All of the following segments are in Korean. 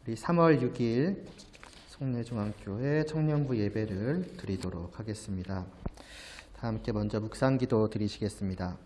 우리 3월 6일 송내중앙교회 청년부 예배를 드리도록 하겠습니다. 다 함께 먼저 묵상기도 드리시겠습니다.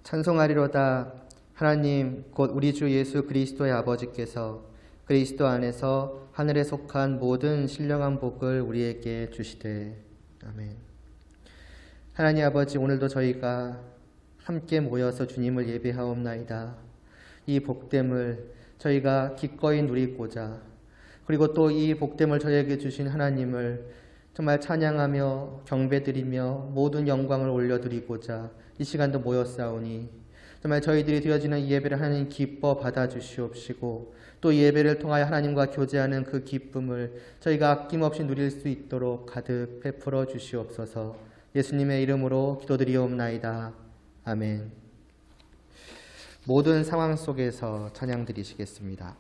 찬송하리로다. 하나님 곧 우리 주 예수 그리스도의 아버지께서 그리스도 안에서 하늘에 속한 모든 신령한 복을 우리에게 주시되. 아멘. 하나님 아버지, 오늘도 저희가 함께 모여서 주님을 예배하옵나이다. 이 복됨을 저희가 기꺼이 누리고자, 그리고 또 이 복됨을 저희에게 주신 하나님을 정말 찬양하며 경배드리며 모든 영광을 올려드리고자 이 시간도 모였사오니 정말 저희들이 드려지는 이 예배를 하나님 기뻐 받아주시옵시고, 또 이 예배를 통하여 하나님과 교제하는 그 기쁨을 저희가 아낌없이 누릴 수 있도록 가득 베풀어 주시옵소서. 예수님의 이름으로 기도드리옵나이다. 아멘. 모든 상황 속에서 찬양 드리시겠습니다.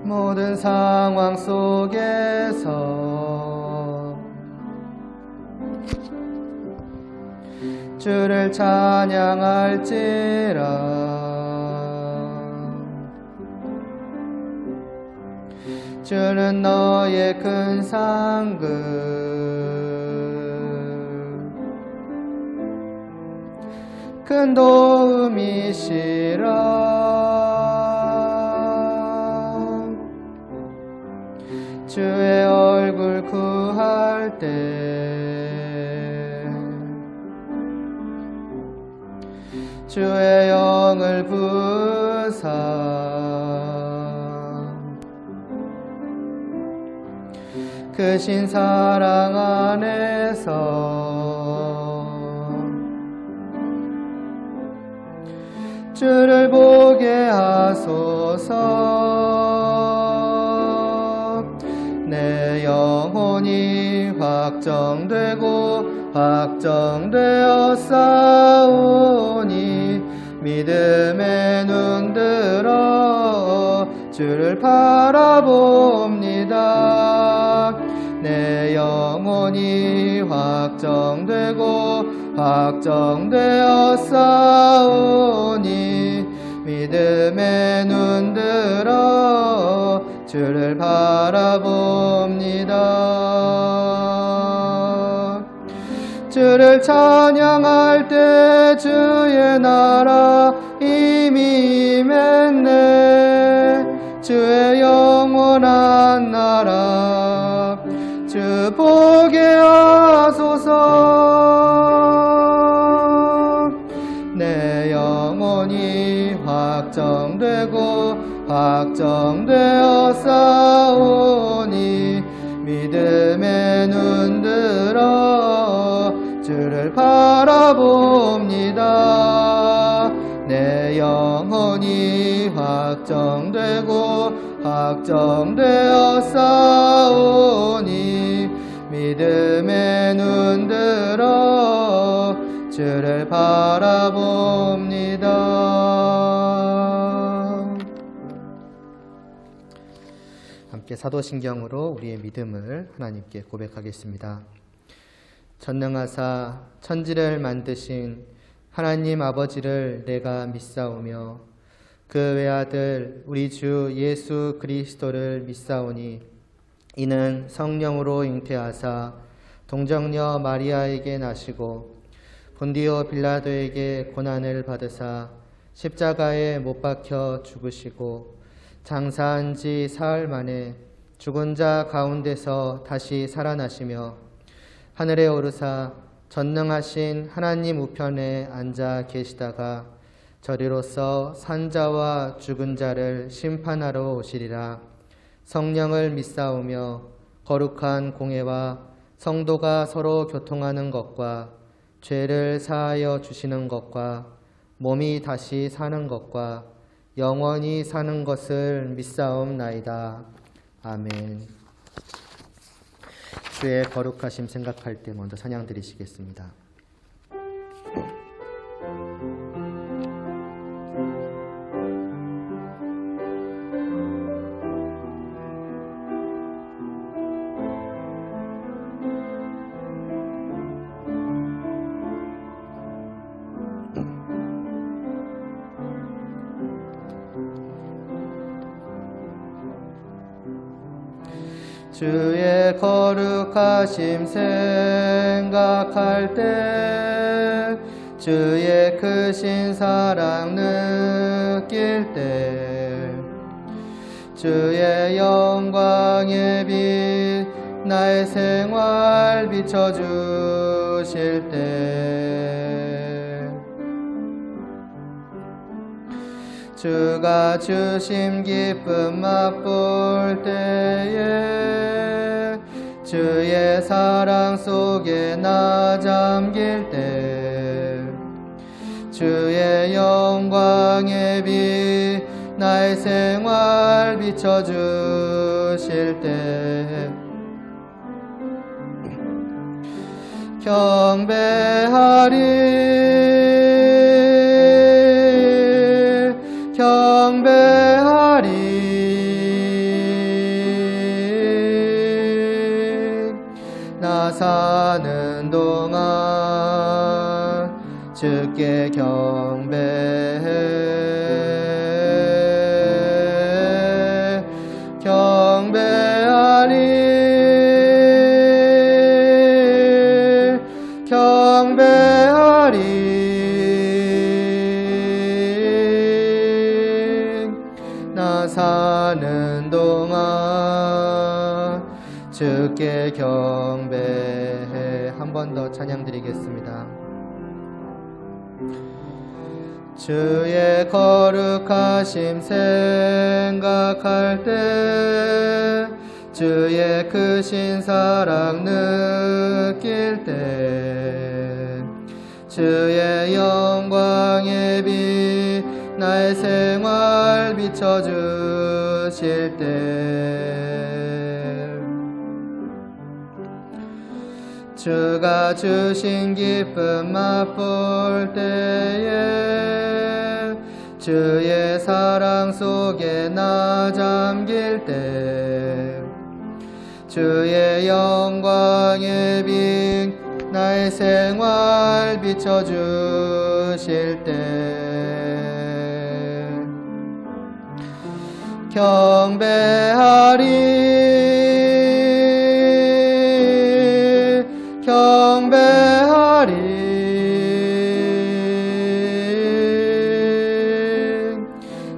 모든 상황 속에서 주를 찬양할지라. 주는 너의 큰 상급, 큰 도움이시라. 주의 얼굴 구할 때 주의 영을 부사 크신 사랑 안에서 주를 보게 하소서. 내 영혼이 확정되고 확정되어 싸우니 믿음의 눈 들어 주를 바라봅니다. 내 영혼이 확정되고 확정되어 싸우니 믿음의 눈 들어 주를 바라봅니다. 주를 찬양할 때 주의 나라 이미 임했네. 주의 영원한 나라 주 보게 하소서. 내 영혼이 확정되고 확정되어 싸우니 믿음의 눈 들어 주를 바라봅니다. 내 영혼이 확정되고 확정되어 싸우니 믿음의 눈 들어 주를 바라봅니다. 함께 사도신경으로 우리의 믿음을 하나님께 고백하겠습니다. 전능하사 천지를 만드신 하나님 아버지를 내가 믿사오며 그 외아들 우리 주 예수 그리스도를 믿사오니 이는 성령으로 잉태하사 동정녀 마리아에게 나시고 본디오 빌라도에게 고난을 받으사 십자가에 못 박혀 죽으시고 장사한 지 사흘 만에 죽은 자 가운데서 다시 살아나시며 하늘에 오르사 전능하신 하나님 우편에 앉아 계시다가 저리로서 산자와 죽은 자를 심판하러 오시리라. 성령을 믿사오며 거룩한 공회와 성도가 서로 교통하는 것과 죄를 사하여 주시는 것과 몸이 다시 사는 것과 영원히 사는 것을 믿사옵나이다. 아멘. 주의 거룩하심 생각할 때 먼저 찬양 드리시겠습니다. 주의 거룩하심 생각할 때 주의 크신 사랑 느낄 때 주의 영광의 빛 나의 생활 비춰주실 때 주가 주심 기쁨 맛볼 때에 주의 사랑 속에 나 잠길 때 주의 영광의 빛 나의 생활 비춰주실 때 경배하리 나 사는 동안 주께 경배하리 나 사는 동안 주께 경배해. 한 번 더 찬양 드리겠습니다. 주의 거룩하심 생각할 때 주의 크신 사랑 느낄 때 주의 영광의 빛 나의 생활 비춰주실 때 주가 주신 기쁨 맛볼 때에 주의 사랑 속에 나 잠길 때 주의 영광의 빛 나의 생활 비춰주실 때 경배하리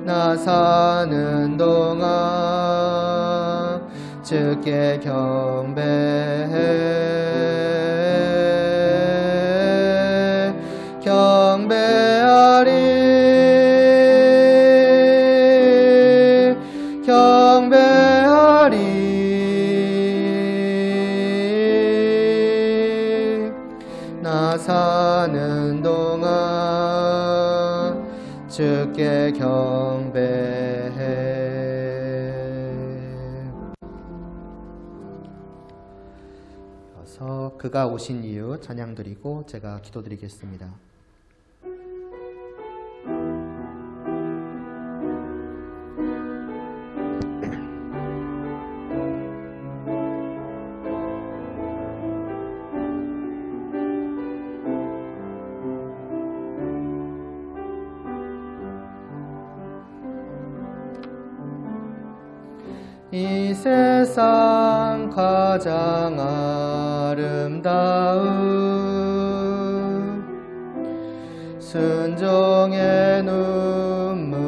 나 사는 동안 주께 경배하리 나 사는 동안 주께 경배해. 이어서 그가 오신 이유 찬양 드리고 제가 기도 드리겠습니다. 이 세상 가장 아름다운 순종의 눈물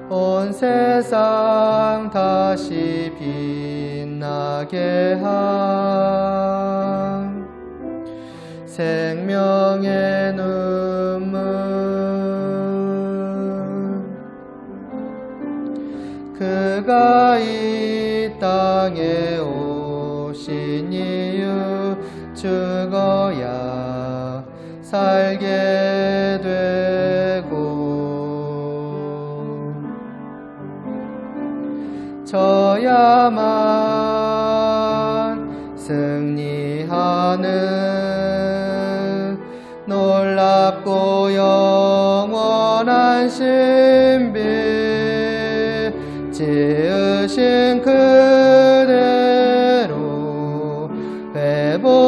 온 세상 다시 빛나게 한 생명의 눈물 그가 이 땅에 오신 이유 죽어야 살게 되고 져야만 승리하는 놀랍고 영원한 신비 지으신 그대로 회복시킨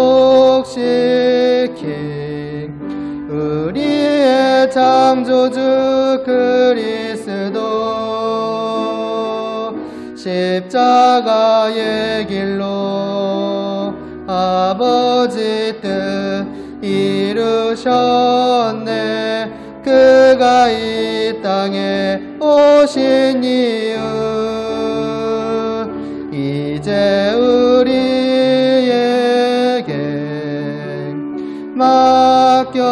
우리의 창조주 그리스도 십자가의 길로 아버지 뜻 이루셨네 그가 이 땅에 오신 이유 이제 우리에게 맡겨진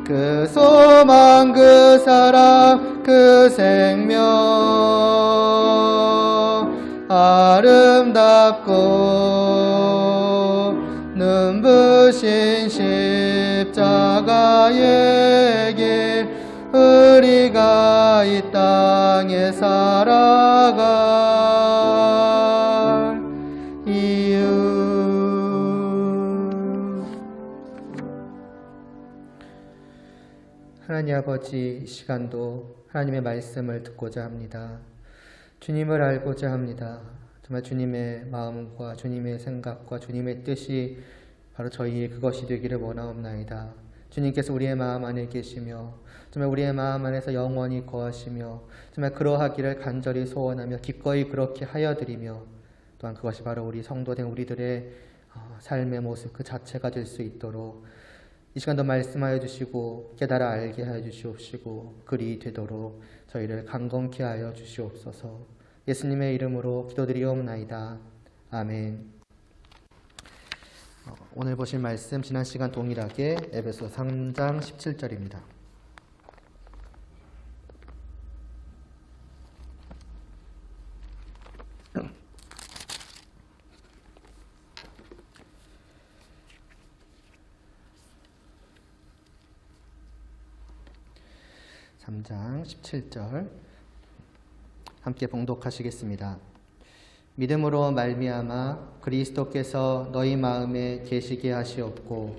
그 소망 그 사랑 그 생명 아름답고 눈부신 십자가의 길 우리가 이 땅에 살아갈 이유 하나님 아버지 이 시간도 하나님의 말씀을 듣고자 합니다. 주님을 알고자 합니다. 정말 주님의 마음과 주님의 생각과 주님의 뜻이 바로 저희의 그것이 되기를 원하옵나이다. 주님께서 우리의 마음 안에 계시며 정말 우리의 마음 안에서 영원히 거하시며 정말 그러하기를 간절히 소원하며 기꺼이 그렇게 하여드리며 또한 그것이 바로 우리 성도된 우리들의 삶의 모습 그 자체가 될 수 있도록 이 시간도 말씀하여 주시고 깨달아 알게 하여 주시옵시고 그리 되도록 저희를 강건케 하여 주시옵소서. 예수님의 이름으로 기도드리옵나이다. 아멘. 오늘 보실 말씀 지난 시간 동일하게 에베소 3장 17절입니다. (3장 17절) 함께 봉독하시겠습니다. 믿음으로 말미암아 그리스도께서 너희 마음에 계시게 하시옵고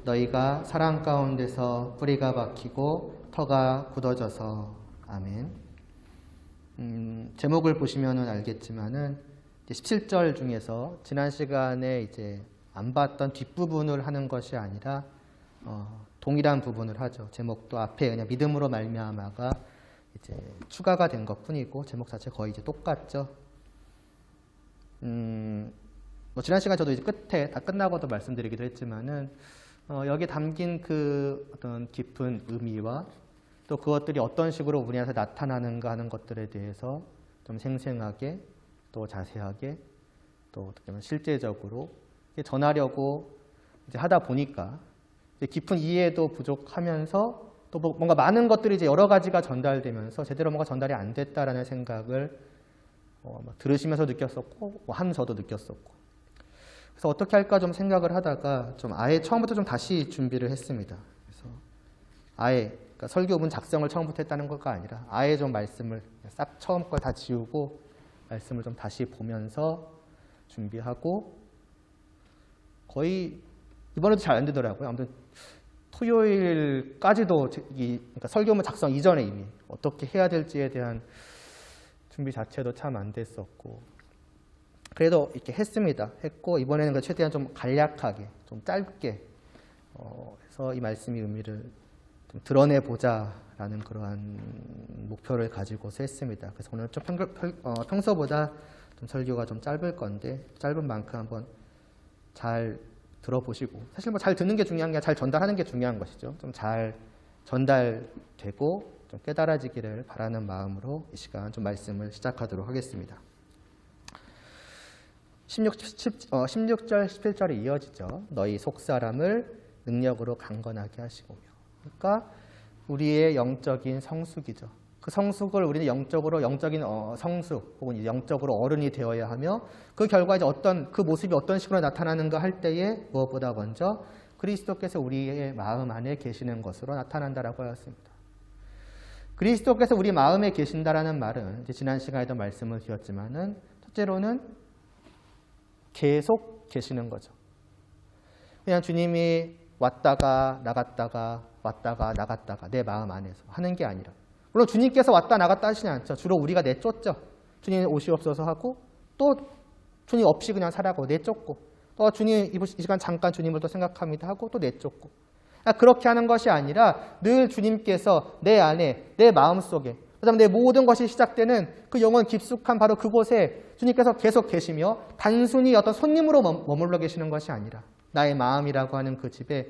너희가 사랑 가운데서 뿌리가 박히고 터가 굳어져서 아멘. 제목을 보시면은 알겠지만은 17절 중에서 지난 시간에 이제 안 봤던 뒷부분을 하는 것이 아니라 동일한 부분을 하죠. 제목도 앞에 그냥 믿음으로 말미암아가 이제 추가가 된 것뿐이고 제목 자체 거의 이제 똑같죠. 지난 시간 저도 이제 끝에 다 끝나고도 말씀드리기도 했지만은 여기 담긴 그 어떤 깊은 의미와 또 그것들이 어떤 식으로 우리한테 나타나는가 하는 것들에 대해서 좀 생생하게 또 자세하게 또 어떻게 보면 실제적으로 전하려고 이제 하다 보니까 이제 깊은 이해도 부족하면서 또 뭔가 많은 것들이 이제 여러 가지가 전달되면서 제대로 뭔가 전달이 안 됐다라는 생각을 들으시면서 느꼈었고 하면서도 느꼈었고 그래서 어떻게 할까 좀 생각을 하다가 좀 아예 처음부터 좀 다시 준비를 했습니다. 그래서 아예 그러니까 설교문 작성을 처음부터 했다는 것가 아니라 아예 좀 말씀을 싹 처음 걸 다 지우고 말씀을 좀 다시 보면서 준비하고 거의 이번에도 잘 안 되더라고요. 아무튼 토요일까지도 그러니까 설교문 작성 이전에 이미 어떻게 해야 될지에 대한 준비 자체도 참 안 됐었고 그래도 이렇게 했고 이번에는 최대한 좀 간략하게 좀 짧게 해서 이 말씀의 의미를 좀 드러내보자라는 그러한 목표를 가지고서 했습니다. 그래서 오늘 좀 평소보다 좀 설교가 좀 짧을 건데 짧은 만큼 한번 잘 들어보시고, 사실 뭐 잘 듣는 게 중요한 게 아니라 잘 전달하는 게 중요한 것이죠. 좀 잘 전달되고 좀 깨달아지기를 바라는 마음으로 이 시간 좀 말씀을 시작하도록 하겠습니다. 16절 17절이 이어지죠. 너희 속사람을 능력으로 강건하게 하시고며. 그러니까 우리의 영적인 성숙이죠. 그 성숙을 우리는 영적인 성숙 혹은 영적으로 어른이 되어야 하며, 그 결과 이제 그 모습이 어떤 식으로 나타나는가 할 때에 무엇보다 먼저 그리스도께서 우리의 마음 안에 계시는 것으로 나타난다라고 하였습니다. 그리스도께서 우리 마음에 계신다라는 말은 이제 지난 시간에도 말씀을 드렸지만은 첫째로는 계속 계시는 거죠. 그냥 주님이 왔다가 나갔다가 내 마음 안에서 하는 게 아니라, 물론 주님께서 왔다 나갔다 하시지 않죠. 주로 우리가 내쫓죠. 주님 오시옵소서 하고 또 주님 없이 그냥 살아가고 내쫓고, 또 주님 이 시간 잠깐 주님을 또 생각합니다 하고 또 내쫓고, 그렇게 하는 것이 아니라 늘 주님께서 내 안에, 내 마음속에, 그다음에 내 모든 것이 시작되는 그 영원 깊숙한 바로 그곳에 주님께서 계속 계시며, 단순히 어떤 손님으로 머물러 계시는 것이 아니라 나의 마음이라고 하는 그 집에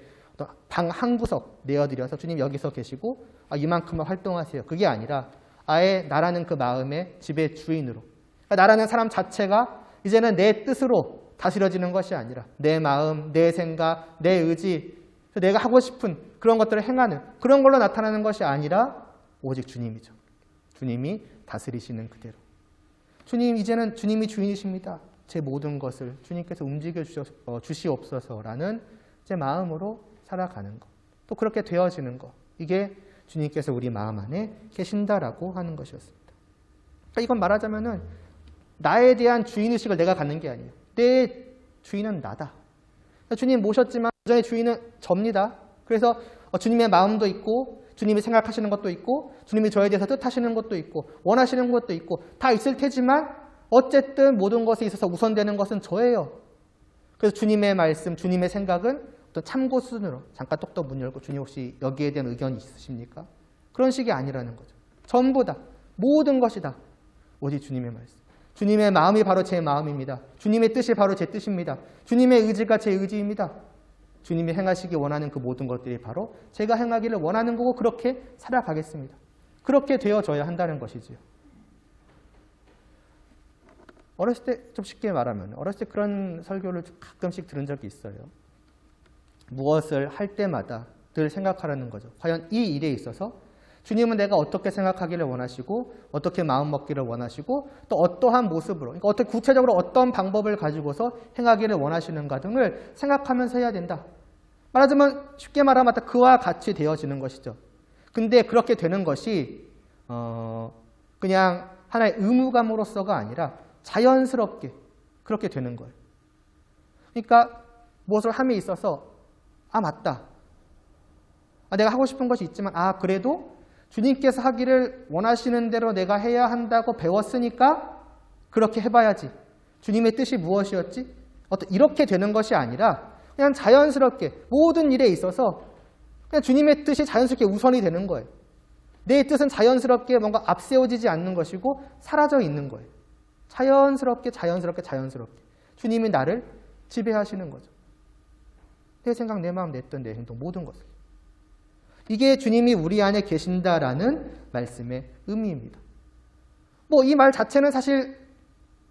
방 한 구석 내어드려서 주님 여기서 계시고 이만큼만 활동하세요. 그게 아니라 아예 나라는 그 마음의 집의 주인으로, 나라는 사람 자체가 이제는 내 뜻으로 다스려지는 것이 아니라 내 마음, 내 생각, 내 의지, 내가 하고 싶은 그런 것들을 행하는 그런 걸로 나타나는 것이 아니라 오직 주님이죠. 주님이 다스리시는 그대로. 이제는 주님이 주인이십니다. 제 모든 것을 주님께서 움직여 주시옵소서라는 제 마음으로 살아가는 것. 또 그렇게 되어지는 것. 이게 주님께서 우리 마음 안에 계신다라고 하는 것이었습니다. 그러니까 이건 말하자면은 나에 대한 주인의식을 내가 갖는 게 아니에요. 내 주인은 나다. 주님 모셨지만 여전히 주인은 접니다. 그래서 주님의 마음도 있고 주님이 생각하시는 것도 있고 주님이 저에 대해서 뜻하시는 것도 있고 원하시는 것도 있고 다 있을 테지만 어쨌든 모든 것에 있어서 우선되는 것은 저예요. 그래서 주님의 말씀, 주님의 생각은 어떤 참고 수준으로 잠깐 똑똑 문 열고 주님 혹시 여기에 대한 의견이 있으십니까? 그런 식이 아니라는 거죠. 전부 다, 모든 것이 다 오직 주님의 말씀. 주님의 마음이 바로 제 마음입니다. 주님의 뜻이 바로 제 뜻입니다. 주님의 의지가 제 의지입니다. 주님이 행하시기 원하는 그 모든 것들이 바로 제가 행하기를 원하는 거고 그렇게 살아가겠습니다. 그렇게 되어져야 한다는 것이지요. 어렸을 때 좀 쉽게 말하면 어렸을 때 그런 설교를 가끔씩 들은 적이 있어요. 무엇을 할 때마다 늘 생각하라는 거죠. 과연 이 일에 있어서 주님은 내가 어떻게 생각하기를 원하시고 어떻게 마음 먹기를 원하시고 또 어떠한 모습으로, 그러니까 어떻게 구체적으로 어떤 방법을 가지고서 행하기를 원하시는가 등을 생각하면서 해야 된다. 말하자면 쉽게 말하면 그와 같이 되어지는 것이죠. 근데 그렇게 되는 것이 그냥 하나의 의무감으로서가 아니라 자연스럽게 그렇게 되는 거예요. 그러니까 무엇을 함에 있어서 맞다. 내가 하고 싶은 것이 있지만 그래도 주님께서 하기를 원하시는 대로 내가 해야 한다고 배웠으니까 그렇게 해봐야지. 주님의 뜻이 무엇이었지? 이렇게 되는 것이 아니라 그냥 자연스럽게 모든 일에 있어서 그냥 주님의 뜻이 자연스럽게 우선이 되는 거예요. 내 뜻은 자연스럽게 뭔가 앞세워지지 않는 것이고 사라져 있는 거예요. 자연스럽게 주님이 나를 지배하시는 거죠. 내 생각, 내 마음, 내 뜻, 내 행동 모든 것을. 이게 주님이 우리 안에 계신다라는 말씀의 의미입니다. 이 말 자체는 사실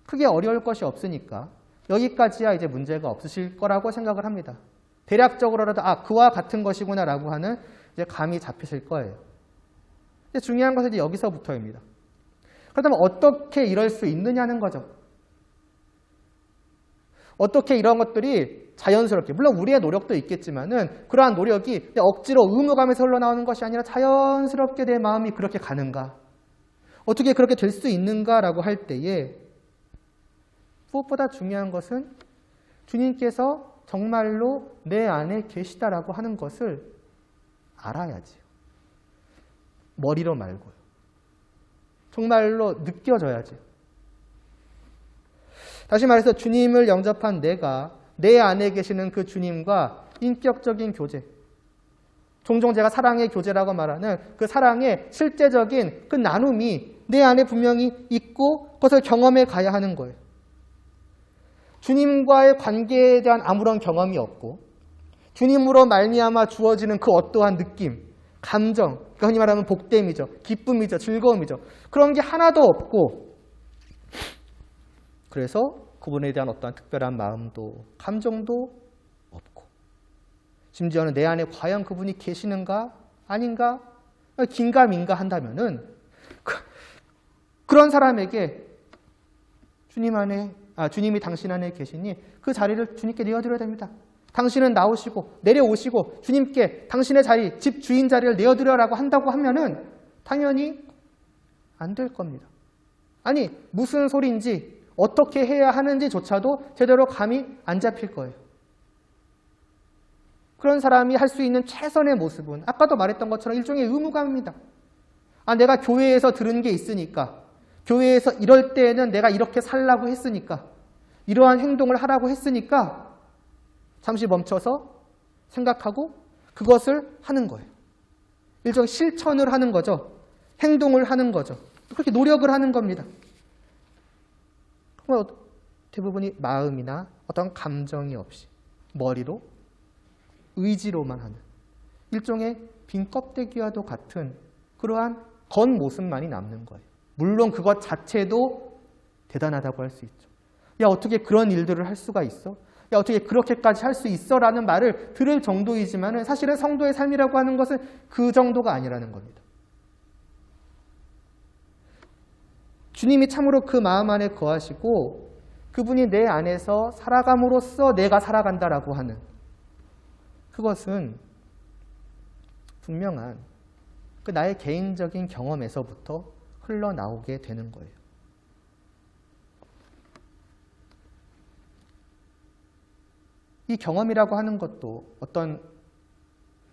크게 어려울 것이 없으니까 여기까지야 이제 문제가 없으실 거라고 생각을 합니다. 대략적으로라도 그와 같은 것이구나라고 하는 이제 감이 잡히실 거예요. 근데 중요한 것은 이제 여기서부터입니다. 그렇다면 어떻게 이럴 수 있느냐는 거죠. 어떻게 이런 것들이 자연스럽게, 물론 우리의 노력도 있겠지만은 그러한 노력이 억지로 의무감에서 흘러나오는 것이 아니라 자연스럽게 내 마음이 그렇게 가는가, 어떻게 그렇게 될 수 있는가라고 할 때에 무엇보다 중요한 것은 주님께서 정말로 내 안에 계시다라고 하는 것을 알아야지요. 머리로 말고요. 정말로 느껴져야지요. 다시 말해서 주님을 영접한 내가 내 안에 계시는 그 주님과 인격적인 교제, 종종 제가 사랑의 교제라고 말하는 그 사랑의 실제적인 그 나눔이 내 안에 분명히 있고 그것을 경험해 가야 하는 거예요. 주님과의 관계에 대한 아무런 경험이 없고 주님으로 말미암아 주어지는 그 어떠한 느낌, 감정, 흔히 말하면 복됨이죠. 기쁨이죠. 즐거움이죠. 그런 게 하나도 없고 그래서 그분에 대한 어떠한 특별한 마음도 감정도 없고 심지어는 내 안에 과연 그분이 계시는가 아닌가 긴가민가 한다면은 그런 사람에게 주님이 당신 안에 계시니 그 자리를 주님께 내어드려야 됩니다. 당신은 나오시고 내려오시고 주님께 당신의 자리, 집 주인 자리를 내어드려라고 한다고 하면은 당연히 안 될 겁니다. 아니 무슨 소리인지 어떻게 해야 하는지조차도 제대로 감이 안 잡힐 거예요. 그런 사람이 할 수 있는 최선의 모습은 아까도 말했던 것처럼 일종의 의무감입니다. 내가 교회에서 들은 게 있으니까 교회에서 이럴 때에는 내가 이렇게 살라고 했으니까 이러한 행동을 하라고 했으니까 잠시 멈춰서 생각하고 그것을 하는 거예요. 일종의 실천을 하는 거죠. 행동을 하는 거죠. 그렇게 노력을 하는 겁니다. 대부분이 마음이나 어떤 감정이 없이 머리로 의지로만 하는 일종의 빈 껍데기와도 같은 그러한 겉모습만이 남는 거예요. 물론 그것 자체도 대단하다고 할 수 있죠. 야 어떻게 그런 일들을 할 수가 있어? 야 어떻게 그렇게까지 할 수 있어? 라는 말을 들을 정도이지만 사실은 성도의 삶이라고 하는 것은 그 정도가 아니라는 겁니다. 주님이 참으로 그 마음 안에 거하시고 그분이 내 안에서 살아감으로써 내가 살아간다라고 하는 그것은 분명한 그 나의 개인적인 경험에서부터 흘러나오게 되는 거예요. 이 경험이라고 하는 것도 어떤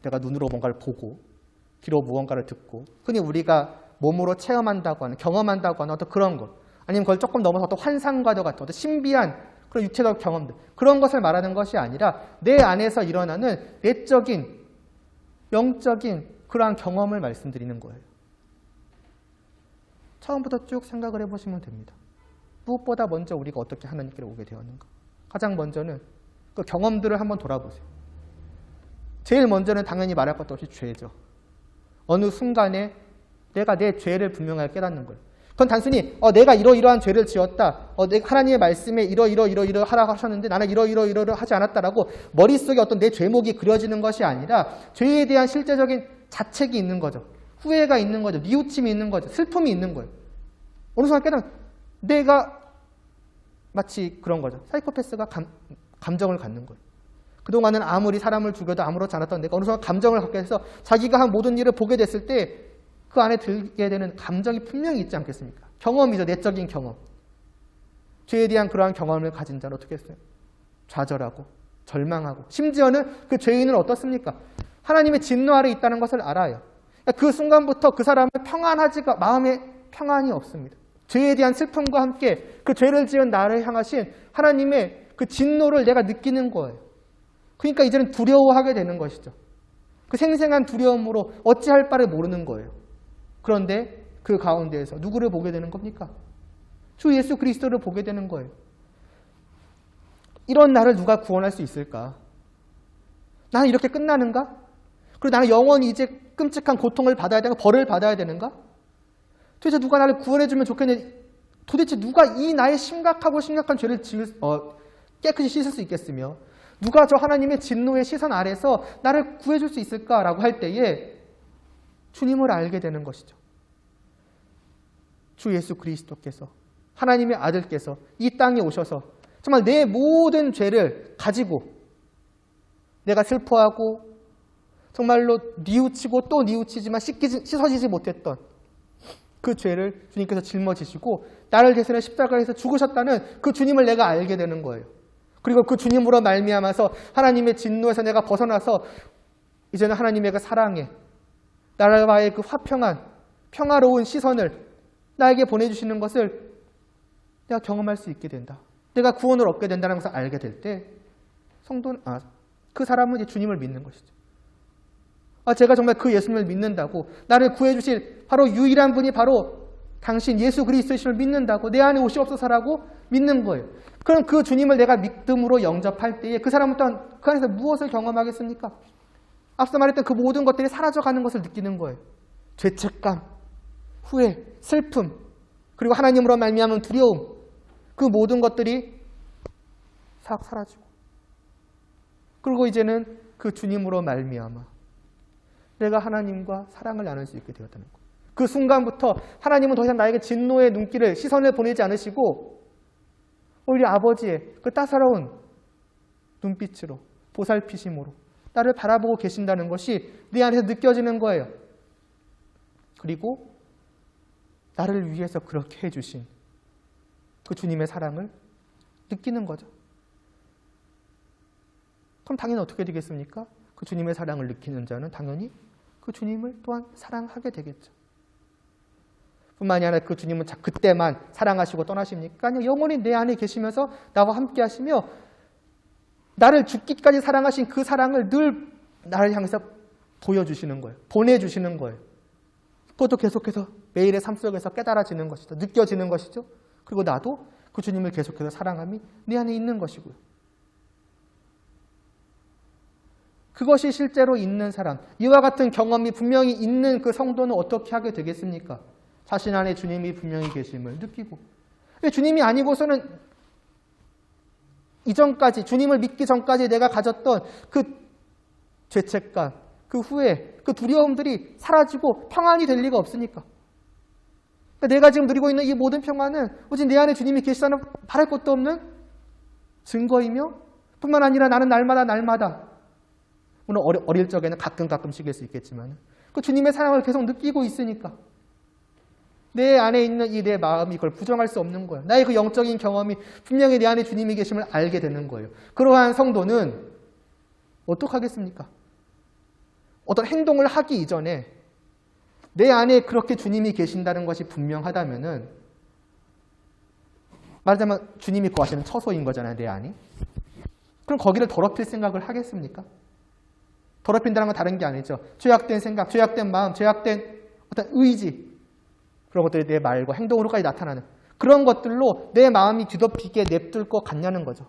내가 눈으로 뭔가를 보고 귀로 무언가를 듣고 흔히 우리가 몸으로 체험한다고 하는 경험한다고 하는 어떤 그런 것 아니면 그걸 조금 넘어서 어떤 환상과도 같은 어떤 신비한 그런 육체적 경험들 그런 것을 말하는 것이 아니라 내 안에서 일어나는 내적인 영적인 그러한 경험을 말씀드리는 거예요. 처음부터 쭉 생각을 해보시면 됩니다. 무엇보다 먼저 우리가 어떻게 하나님께로 오게 되었는가. 가장 먼저는 그 경험들을 한번 돌아보세요. 제일 먼저는 당연히 말할 것도 없이 죄죠. 어느 순간에 내가 내 죄를 분명하게 깨닫는 거예요. 그건 단순히 내가 이러이러한 죄를 지었다. 내가 하나님의 말씀에 이러이러 하라고 하셨는데 나는 이러이러 하지 않았다라고 머릿속에 어떤 내 죄목이 그려지는 것이 아니라 죄에 대한 실제적인 자책이 있는 거죠. 후회가 있는 거죠. 뉘우침이 있는 거죠. 슬픔이 있는 거예요. 어느 순간 깨닫는 내가 마치 그런 거죠. 사이코패스가 감정을 갖는 거예요. 그동안은 아무리 사람을 죽여도 아무렇지 않았던 내가 어느 순간 감정을 갖게 해서 자기가 한 모든 일을 보게 됐을 때 그 안에 들게 되는 감정이 분명히 있지 않겠습니까? 경험이죠. 내적인 경험. 죄에 대한 그러한 경험을 가진 자는 어떻게 했어요? 좌절하고 절망하고 심지어는 그 죄인은 어떻습니까? 하나님의 진노 아래 있다는 것을 알아요. 그 순간부터 그 사람은 평안하지가 마음에 평안이 없습니다. 죄에 대한 슬픔과 함께 그 죄를 지은 나를 향하신 하나님의 그 진노를 내가 느끼는 거예요. 그러니까 이제는 두려워하게 되는 것이죠. 그 생생한 두려움으로 어찌할 바를 모르는 거예요. 그런데 그 가운데에서 누구를 보게 되는 겁니까? 주 예수 그리스도를 보게 되는 거예요. 이런 나를 누가 구원할 수 있을까? 나는 이렇게 끝나는가? 그리고 나는 영원히 이제 끔찍한 고통을 받아야 되는가? 벌을 받아야 되는가? 도대체 누가 나를 구원해주면 좋겠는데 도대체 누가 이 나의 심각한 죄를 깨끗이 씻을 수 있겠으며 누가 저 하나님의 진노의 시선 아래서 나를 구해줄 수 있을까라고 할 때에 주님을 알게 되는 것이죠. 주 예수 그리스도께서 하나님의 아들께서 이 땅에 오셔서 정말 내 모든 죄를 가지고 내가 슬퍼하고 정말로 뉘우치고 또 뉘우치지만 씻어지지 못했던 그 죄를 주님께서 짊어지시고 나를 대신해 십자가에서 죽으셨다는 그 주님을 내가 알게 되는 거예요. 그리고 그 주님으로 말미암아서 하나님의 진노에서 내가 벗어나서 이제는 하나님의 그 사랑에 나라와의 그 화평한 평화로운 시선을 나에게 보내주시는 것을 내가 경험할 수 있게 된다. 내가 구원을 얻게 된다는 것을 알게 될 때 그 사람은 이제 주님을 믿는 것이죠. 제가 정말 그 예수님을 믿는다고 나를 구해주실 바로 유일한 분이 바로 당신 예수 그리스도이심을 믿는다고, 내 안에 옷이 없어서라고 믿는 거예요. 그럼 그 주님을 내가 믿음으로 영접할 때에 그 사람은 또한 그 안에서 무엇을 경험하겠습니까? 앞서 말했던 그 모든 것들이 사라져가는 것을 느끼는 거예요. 죄책감, 후회, 슬픔, 그리고 하나님으로 말미암은 두려움, 그 모든 것들이 싹 사라지고, 그리고 이제는 그 주님으로 말미암아 내가 하나님과 사랑을 나눌 수 있게 되었다는 거예요. 그 순간부터 하나님은 더 이상 나에게 진노의 눈길을, 시선을 보내지 않으시고 오히려 아버지의 그 따사로운 눈빛으로, 보살피심으로 나를 바라보고 계신다는 것이 내 안에서 느껴지는 거예요. 그리고 나를 위해서 그렇게 해주신 그 주님의 사랑을 느끼는 거죠. 그럼 당연히 어떻게 되겠습니까? 그 주님의 사랑을 느끼는 자는 당연히 그 주님을 또한 사랑하게 되겠죠. 뿐만이 아니라 그 주님은 그때만 사랑하시고 떠나십니까? 아니요, 영원히 내 안에 계시면서 나와 함께 하시며 나를 죽기까지 사랑하신 그 사랑을 늘 나를 향해서 보여주시는 거예요. 보내주시는 거예요. 그것도 계속해서 매일의 삶 속에서 깨달아지는 것이죠. 느껴지는 것이죠. 그리고 나도 그 주님을 계속해서 사랑함이 내 안에 있는 것이고요. 그것이 실제로 있는 사람, 이와 같은 경험이 분명히 있는 그 성도는 어떻게 하게 되겠습니까? 자신 안에 주님이 분명히 계심을 느끼고, 주님이 아니고서는 이전까지, 주님을 믿기 전까지 내가 가졌던 그 죄책감, 그 후회, 그 두려움들이 사라지고 평안이 될 리가 없으니까. 내가 지금 누리고 있는 이 모든 평안은 오직 내 안에 주님이 계시다는 바랄 것도 없는 증거이며, 뿐만 아니라 나는 날마다 물론 어릴 적에는 가끔씩일 수 있겠지만 그 주님의 사랑을 계속 느끼고 있으니까 내 안에 있는 이 내 마음이 그걸 부정할 수 없는 거예요. 나의 그 영적인 경험이 분명히 내 안에 주님이 계심을 알게 되는 거예요. 그러한 성도는 어떡하겠습니까? 어떤 행동을 하기 이전에 내 안에 그렇게 주님이 계신다는 것이 분명하다면은, 말하자면 주님이 구하시는 처소인 거잖아요, 내 안이. 그럼 거기를 더럽힐 생각을 하겠습니까? 더럽힌다는 건 다른 게 아니죠. 죄악된 생각, 죄악된 마음, 죄악된 어떤 의지, 그런 것들이 내 말과 행동으로까지 나타나는 그런 것들로 내 마음이 뒤덮이게 냅둘 것 같냐는 거죠.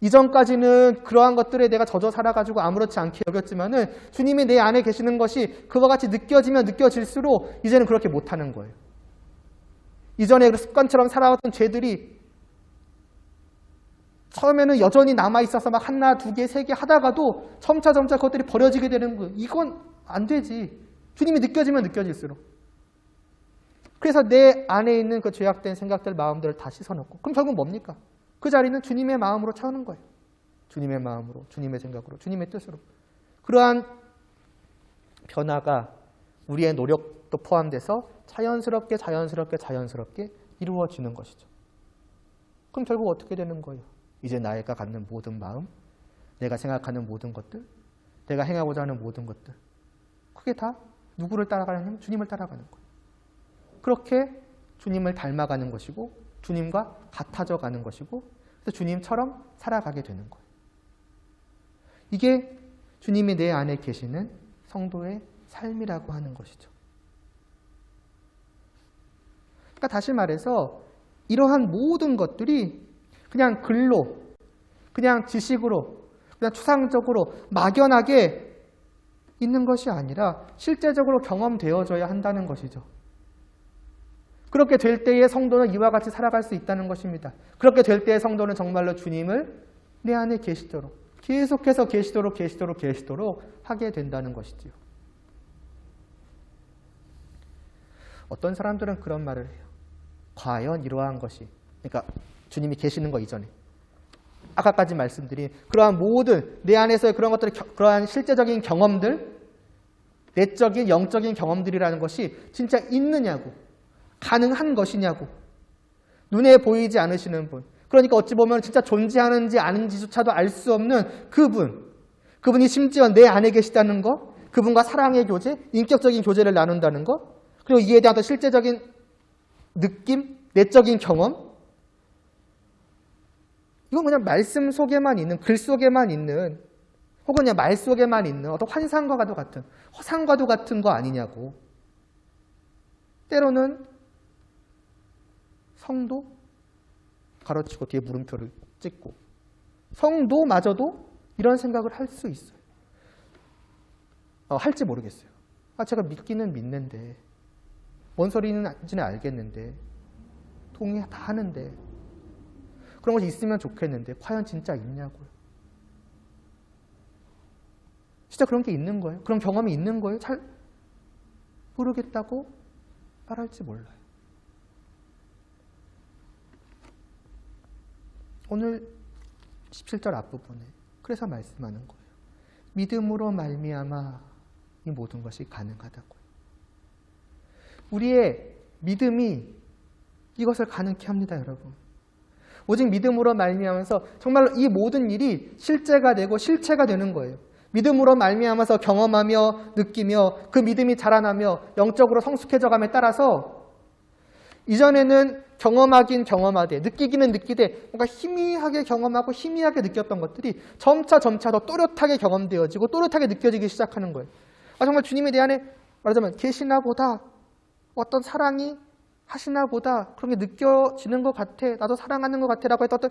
이전까지는 그러한 것들에 내가 젖어 살아가지고 아무렇지 않게 여겼지만은 주님이 내 안에 계시는 것이 그와 같이 느껴지면 느껴질수록 이제는 그렇게 못하는 거예요. 이전에 그 습관처럼 살아왔던 죄들이 처음에는 여전히 남아있어서 막 하나, 두 개, 세 개 하다가도 점차 그것들이 버려지게 되는 거예요. 이건 안 되지. 주님이 느껴지면 느껴질수록. 그래서 내 안에 있는 그 죄악된 생각들, 마음들을 다 씻어놓고. 그럼 결국 뭡니까? 그 자리는 주님의 마음으로 채우는 거예요. 주님의 마음으로, 주님의 생각으로, 주님의 뜻으로. 그러한 변화가 우리의 노력도 포함돼서 자연스럽게 이루어지는 것이죠. 그럼 결국 어떻게 되는 거예요? 이제 나이가 갖는 모든 마음, 내가 생각하는 모든 것들, 내가 행하고자 하는 모든 것들, 그게 다 누구를 따라가냐면 주님을 따라가는 거예요. 그렇게 주님을 닮아가는 것이고 주님과 같아져 가는 것이고 그래서 주님처럼 살아가게 되는 거예요. 이게 주님이 내 안에 계시는 성도의 삶이라고 하는 것이죠. 그러니까 다시 말해서 이러한 모든 것들이 그냥 글로, 그냥 지식으로, 그냥 추상적으로 막연하게 있는 것이 아니라 실제적으로 경험되어져야 한다는 것이죠. 그렇게 될 때의 성도는 이와 같이 살아갈 수 있다는 것입니다. 그렇게 될 때의 성도는 정말로 주님을 내 안에 계시도록, 계속해서 계시도록 하게 된다는 것이지요. 어떤 사람들은 그런 말을 해요. 과연 이러한 것이, 그러니까 주님이 계시는 거 이전에 아까까지 말씀드린 그러한 모든 내 안에서의 그런 것들이, 그러한 실제적인 경험들, 내적인 영적인 경험들이라는 것이 진짜 있느냐고, 가능한 것이냐고, 눈에 보이지 않으시는 분, 그러니까 어찌 보면 진짜 존재하는지 아닌지조차도 알 수 없는 그분이 심지어 내 안에 계시다는 것, 그분과 사랑의 교제, 인격적인 교제를 나눈다는 것, 그리고 이에 대한 실제적인 느낌, 내적인 경험, 이건 그냥 말씀 속에만 있는, 글 속에만 있는, 혹은 그냥 말 속에만 있는 어떤 환상과도 같은, 허상과도 같은 거 아니냐고. 때로는 성도 가로치고 뒤에 물음표를 찍고 성도마저도 이런 생각을 할 수 있어요. 할지 모르겠어요. 제가 믿기는 믿는데 뭔 소리인지는 알겠는데 동의 다 하는데 그런 것이 있으면 좋겠는데 과연 진짜 있냐고요. 진짜 그런 게 있는 거예요? 그런 경험이 있는 거예요? 잘 모르겠다고 말할지 몰라요. 오늘 17절 앞부분에 그래서 말씀하는 거예요. 믿음으로 말미암아 이 모든 것이 가능하다고요. 우리의 믿음이 이것을 가능케 합니다, 여러분. 오직 믿음으로 말미암아서 정말로 이 모든 일이 실제가 되고 실체가 되는 거예요. 믿음으로 말미암아서 경험하며 느끼며 그 믿음이 자라나며 영적으로 성숙해져감에 따라서 이전에는 경험하긴 경험하되 느끼기는 느끼되 뭔가 희미하게 경험하고 희미하게 느꼈던 것들이 점차 더 또렷하게 경험되어지고 또렷하게 느껴지기 시작하는 거예요. 정말 주님에 대한 말하자면 계시나 보다 어떤 사랑이 하시나 보다 그런 게 느껴지는 것 같아. 나도 사랑하는 것 같아 라고 했던 어떤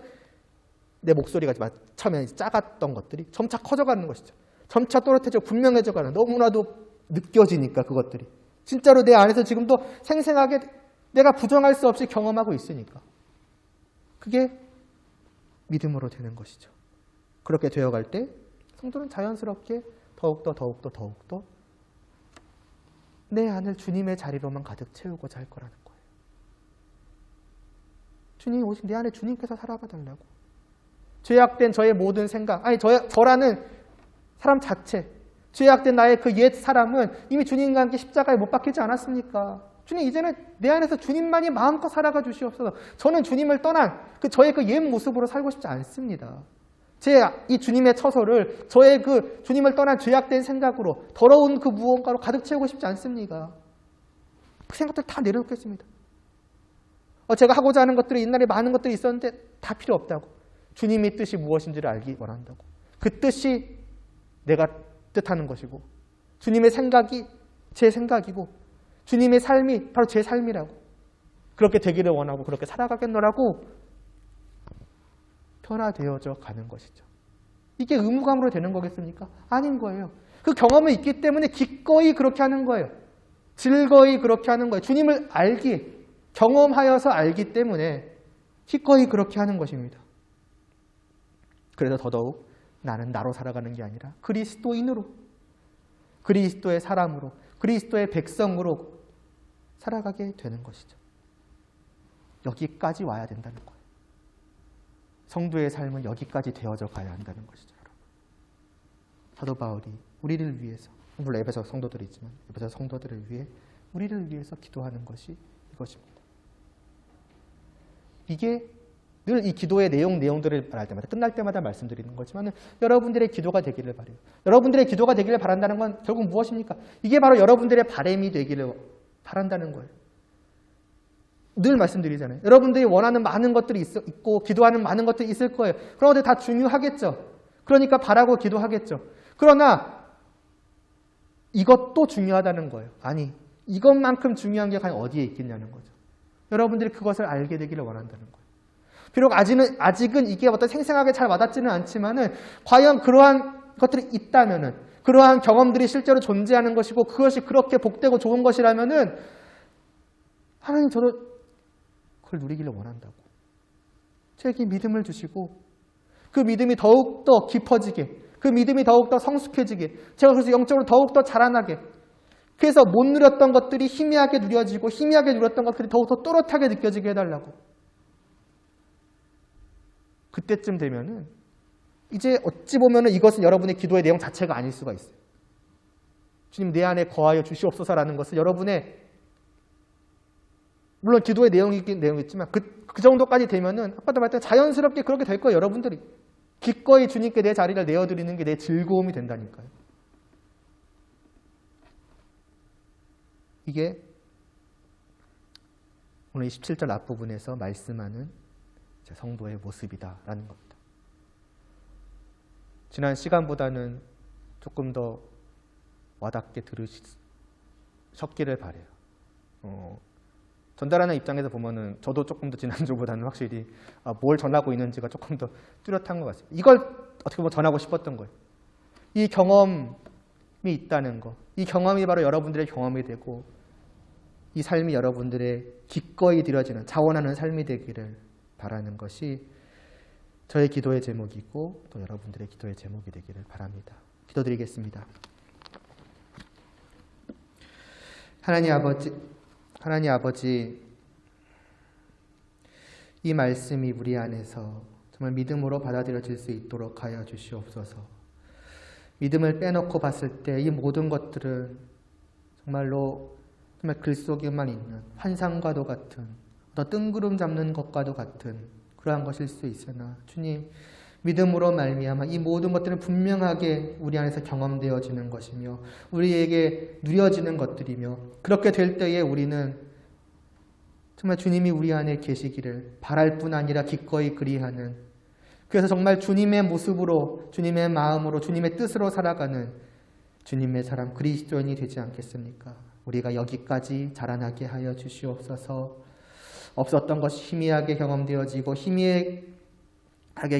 내 목소리가 처음에 작았던 것들이 점차 커져가는 것이죠. 점차 또렷해져 분명해져가는 너무나도 느껴지니까 그것들이 진짜로 내 안에서 지금도 생생하게 내가 부정할 수 없이 경험하고 있으니까 그게 믿음으로 되는 것이죠. 그렇게 되어갈 때 성도는 자연스럽게 더욱더 내 안을 주님의 자리로만 가득 채우고자 할 거라는 거예요. 주님이 오직 내 안에 주님께서 살아가 달라고. 죄악된 저의 모든 생각, 저라는 사람 자체, 죄악된 나의 그 옛 사람은 이미 주님과 함께 십자가에 못 박히지 않았습니까? 주님 이제는 내 안에서 주님만이 마음껏 살아가 주시옵소서. 저는 주님을 떠난 저의 그 옛 모습으로 살고 싶지 않습니다. 이 주님의 처소를 저의 그 주님을 떠난 죄악된 생각으로 더러운 그 무언가로 가득 채우고 싶지 않습니다. 그 생각들 다 내려놓겠습니다. 제가 하고자 하는 것들이 옛날에 많은 것들이 있었는데 다 필요 없다고. 주님의 뜻이 무엇인지를 알기 원한다고. 그 뜻이 내가 뜻하는 것이고 주님의 생각이 제 생각이고 주님의 삶이 바로 제 삶이라고. 그렇게 되기를 원하고 그렇게 살아가겠노라고 변화되어져 가는 것이죠. 이게 의무감으로 되는 거겠습니까? 아닌 거예요. 그 경험이 있기 때문에 기꺼이 그렇게 하는 거예요. 즐거이 그렇게 하는 거예요. 주님을 경험하여서 알기 때문에 기꺼이 그렇게 하는 것입니다. 그래서 더더욱 나는 나로 살아가는 게 아니라 그리스도인으로, 그리스도의 사람으로, 그리스도의 백성으로 살아가게 되는 것이죠. 여기까지 와야 된다는 거예요. 성도의 삶은 여기까지 되어져 가야 한다는 것이죠. 여러분. 사도 바울이 우리를 위해서, 물론 에베소 성도들이 있지만 에베소 성도들을 위해 우리를 위해서 기도하는 것이 이것입니다. 이게 늘 이 기도의 내용들을 말할 때마다 끝날 때마다 말씀드리는 거지만 여러분들의 기도가 되기를 바라요. 여러분들의 기도가 되기를 바란다는 건 결국 무엇입니까? 이게 바로 여러분들의 바람이 되기를 바란다는 거예요. 늘 말씀드리잖아요. 여러분들이 원하는 많은 것들이 있고 기도하는 많은 것들이 있을 거예요. 그런 것들 다 중요하겠죠. 그러니까 바라고 기도하겠죠. 그러나 이것도 중요하다는 거예요. 아니, 이것만큼 중요한 게 과연 어디에 있겠냐는 거죠. 여러분들이 그것을 알게 되기를 원한다는 거예요. 비록 아직은 이게 어떤 생생하게 잘 와닿지는 않지만은 과연 그러한 것들이 있다면은 그러한 경험들이 실제로 존재하는 것이고 그것이 그렇게 복되고 좋은 것이라면은 하나님 저도 그걸 누리기를 원한다고. 저에게 믿음을 주시고 그 믿음이 더욱더 깊어지게 그 믿음이 더욱더 성숙해지게 제가 그래서 영적으로 더욱더 자라나게 그래서 못 누렸던 것들이 희미하게 누려지고 희미하게 누렸던 것들이 더욱더 또렷하게 느껴지게 해달라고. 그때쯤 되면은 이제 어찌 보면은 이것은 여러분의 기도의 내용 자체가 아닐 수가 있어요. 주님 내 안에 거하여 주시옵소서라는 것은 여러분의 물론 기도의 내용이긴 내용이지만 그 정도까지 되면은 아까도 말했던 자연스럽게 그렇게 될 거예요. 여러분들이 기꺼이 주님께 내 자리를 내어드리는 게 내 즐거움이 된다니까요. 이게 오늘 17절 앞부분에서 말씀하는 성도의 모습이다라는 겁니다. 지난 시간보다는 조금 더 와닿게 들으셨기를 바라요. 전달하는 입장에서 보면은 저도 조금 더 지난주보다는 확실히 뭘 전하고 있는지가 조금 더 뚜렷한 것 같습니다. 이걸 어떻게 보면 전하고 싶었던 거예요. 이 경험이 있다는 거. 이 경험이 바로 여러분들의 경험이 되고 이 삶이 여러분들의 기꺼이 드려지는 자원하는 삶이 되기를 바라는 것이 저의 기도의 제목이고 또 여러분들의 기도의 제목이 되기를 바랍니다. 기도드리겠습니다. 하나님 아버지, 이 말씀이 우리 안에서 정말 믿음으로 받아들여질 수 있도록 하여 주시옵소서. 믿음을 빼놓고 봤을 때 이 모든 것들은 정말로 정말 글 속에만 있는 환상과도 같은 어떤 뜬구름 잡는 것과도 같은 그러한 것일 수 있으나 주님, 믿음으로 말미암아 이 모든 것들은 분명하게 우리 안에서 경험되어지는 것이며 우리에게 누려지는 것들이며 그렇게 될 때에 우리는 정말 주님이 우리 안에 계시기를 바랄 뿐 아니라 기꺼이 그리하는, 그래서 정말 주님의 모습으로 주님의 마음으로 주님의 뜻으로 살아가는 주님의 사람 그리스도인이 되지 않겠습니까? 우리가 여기까지 자라나게 하여 주시옵소서. 없었던 것이 희미하게 경험되어지고 희미하게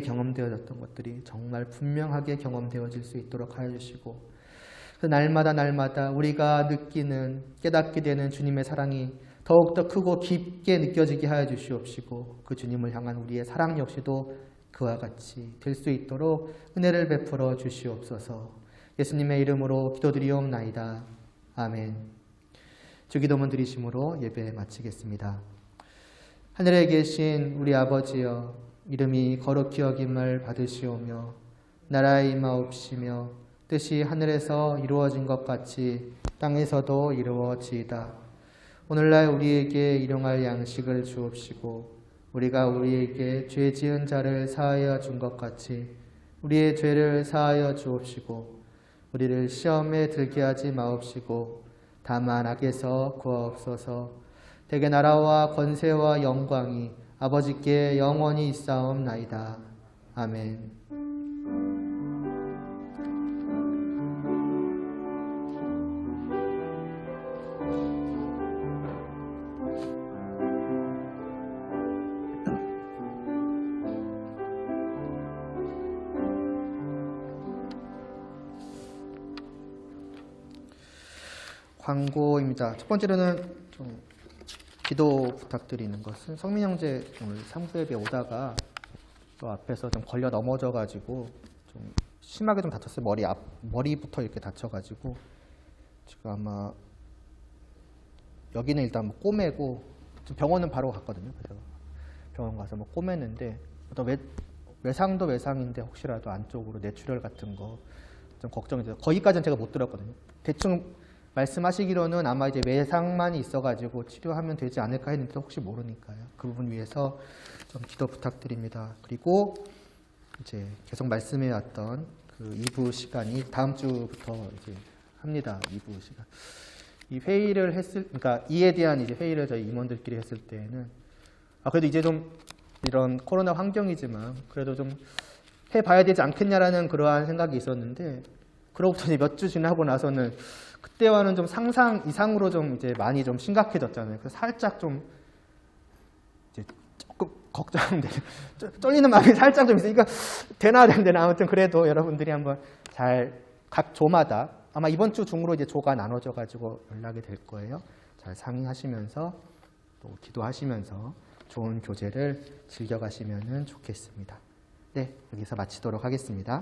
경험되어졌던 것들이 정말 분명하게 경험되어질 수 있도록 하여 주시고, 날마다 우리가 느끼는 깨닫게 되는 주님의 사랑이 더욱더 크고 깊게 느껴지게 하여 주시옵시고 그 주님을 향한 우리의 사랑 역시도 그와 같이 될 수 있도록 은혜를 베풀어 주시옵소서. 예수님의 이름으로 기도드리옵나이다. 아멘. 주기도문 드리심으로 예배 마치겠습니다. 하늘에 계신 우리 아버지여, 이름이 거룩히 여김을 받으시오며 나라의 임하옵시며 뜻이 하늘에서 이루어진 것 같이 땅에서도 이루어지이다. 오늘날 우리에게 일용할 양식을 주옵시고 우리가 우리에게 죄 지은 자를 사하여 준 것 같이 우리의 죄를 사하여 주옵시고 우리를 시험에 들게 하지 마옵시고 다만 악에서 구하옵소서. 대개 나라와 권세와 영광이 아버지께 영원히 있사옵나이다. 아멘. 광고입니다. 첫 번째로는 좀 기도 부탁드리는 것은 성민 형제 오늘 3부 예배 오다가 또 앞에서 좀 걸려 넘어져가지고 좀 심하게 좀 다쳤어요. 머리부터 이렇게 다쳐가지고 지금 아마 여기는 일단 뭐 꼬매고 병원은 바로 갔거든요. 그래서 병원 가서 뭐 꼬매는데 또 외상도 외상인데 혹시라도 안쪽으로 뇌출혈 같은 거 좀 걱정이 돼요. 거기까지는 제가 못 들었거든요. 대충 말씀하시기로는 아마 이제 외상만 있어가지고 치료하면 되지 않을까 했는데 혹시 모르니까요. 그 부분 위해서 좀 기도 부탁드립니다. 그리고 이제 계속 말씀해왔던 그 2부 시간이 다음 주부터 이제 합니다. 2부 시간. 이 회의를 그러니까 이에 대한 이제 회의를 저희 임원들끼리 했을 때에는 그래도 이제 좀 이런 코로나 환경이지만 그래도 좀 해봐야 되지 않겠냐라는 그러한 생각이 있었는데 그로부터 몇 주 지나고 나서는 그때와는 좀 상상 이상으로 좀 이제 많이 좀 심각해졌잖아요. 그래서 살짝 좀 이제 조금 걱정돼. 쫄리는 마음이 살짝 좀 있으니까 되나 안 되나 아무튼 그래도 여러분들이 한번 잘 각 조마다 아마 이번 주 중으로 이제 조가 나눠져 가지고 연락이 될 거예요. 잘 상의하시면서 또 기도하시면서 좋은 교제를 즐겨가시면 좋겠습니다. 네, 여기서 마치도록 하겠습니다.